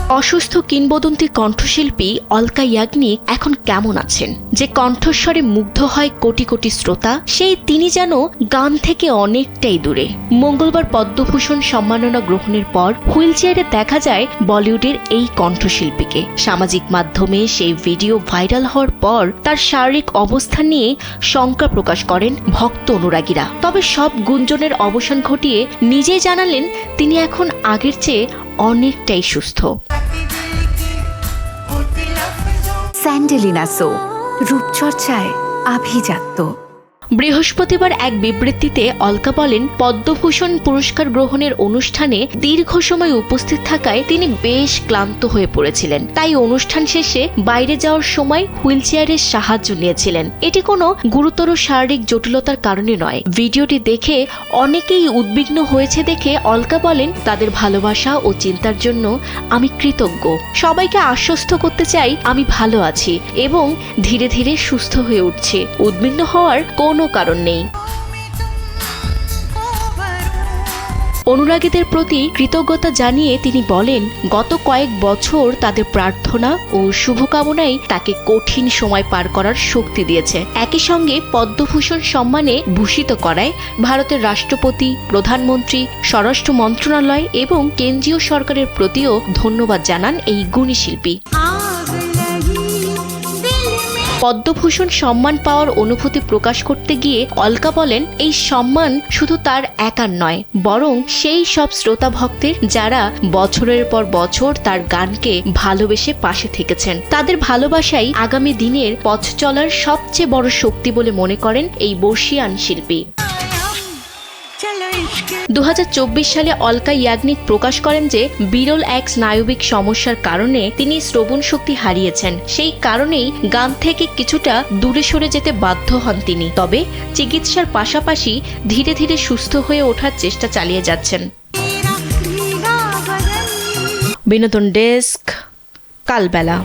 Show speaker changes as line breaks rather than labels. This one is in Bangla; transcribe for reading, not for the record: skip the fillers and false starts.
অসুস্থ কিংবদন্তি কণ্ঠশিল্পী অলকা ইয়াগনিক এখন কেমন আছেন? যে কণ্ঠস্বরে মুগ্ধ হয় কোটি কোটি শ্রোতা, সেই তিনি যেন গান থেকে অনেকটাই দূরে। মঙ্গলবার পদ্মভূষণ সম্মাননা গ্রহণের পর হুইলচেয়ারে দেখা যায় বলিউডের এই কণ্ঠশিল্পীকে। সামাজিক মাধ্যমে সেই ভিডিও ভাইরাল হওয়ার পর তার শারীরিক অবস্থা নিয়ে শঙ্কা প্রকাশ করেন ভক্ত অনুরাগীরা। তবে সব গুঞ্জনের অবসান ঘটিয়ে নিজেই জানালেন তিনি এখন আগের চেয়ে অনেকটাই সুস্থ।
স্যান্ডেলিনা সো, রূপচর্চায় আভিজাত্য।
বৃহস্পতিবার এক বিবৃতিতে অলকা বলেন, পদ্মভূষণ পুরস্কার গ্রহণের অনুষ্ঠানে দীর্ঘ সময় উপস্থিত থাকায় তিনি বেশ ক্লান্ত হয়ে পড়েছিলেন। তাই অনুষ্ঠান শেষে বাইরে যাওয়ার সময় হুইলচেয়ারের সাহায্য নিয়েছিলেন। এটি কোনো গুরুতর শারীরিক জটিলতার কারণে নয়। ভিডিওটি দেখে অনেকেই উদ্বিগ্ন হয়েছে দেখে অলকা বলেন, তাদের ভালোবাসা ও চিন্তার জন্য আমি কৃতজ্ঞ। সবাইকে আশ্বস্ত করতে চাই আমি ভালো আছি এবং ধীরে ধীরে সুস্থ হয়ে উঠছি। উদ্বিগ্ন হওয়ার কোনো কারণ নেই। অনুরাগীদের প্রতি কৃতজ্ঞতা জানিয়ে তিনি বলেন, গত কয়েক বছর তাদের প্রার্থনা ও শুভকামনাই তাকে কঠিন সময় পার করার শক্তি দিয়েছে। একই সঙ্গে পদ্মভূষণ সম্মানে ভূষিত করায় ভারতের রাষ্ট্রপতি, প্রধানমন্ত্রী, স্বরাষ্ট্র মন্ত্রণালয় এবং কেন্দ্রীয় সরকারের প্রতিও ধন্যবাদ জানান এই গুণী শিল্পী। পদ্মভূষণ সম্মান পাওয়ার অনুভূতি প্রকাশ করতে গিয়ে অলকা বলেন, এই সম্মান শুধু তার একার নয়, বরং সেই সব শ্রোতা ভক্তের যারা বছরের পর বছর তার গানকে ভালোবেসে পাশে থেকেছেন। তাদের ভালোবাসাই আগামী দিনের পথ চলার সবচেয়ে বড় শক্তি বলে মনে করেন এই বর্ষিয়ান শিল্পী। 2024 সালে অলকা ইয়াগনিক প্রকাশ করেন যে বিরল এক স্নায়বিক সমস্যার কারণে তিনি শ্রবণ শক্তি হারিয়েছেন। সেই কারণেই গান থেকে কিছুটা দূরে সরে যেতে বাধ্য হন তিনি। তবে চিকিৎসার পাশাপাশি ধীরে ধীরে সুস্থ হয়ে ওঠার চেষ্টা চালিয়ে যাচ্ছেন। বিনোদন ডেস্ক, কালবেলা।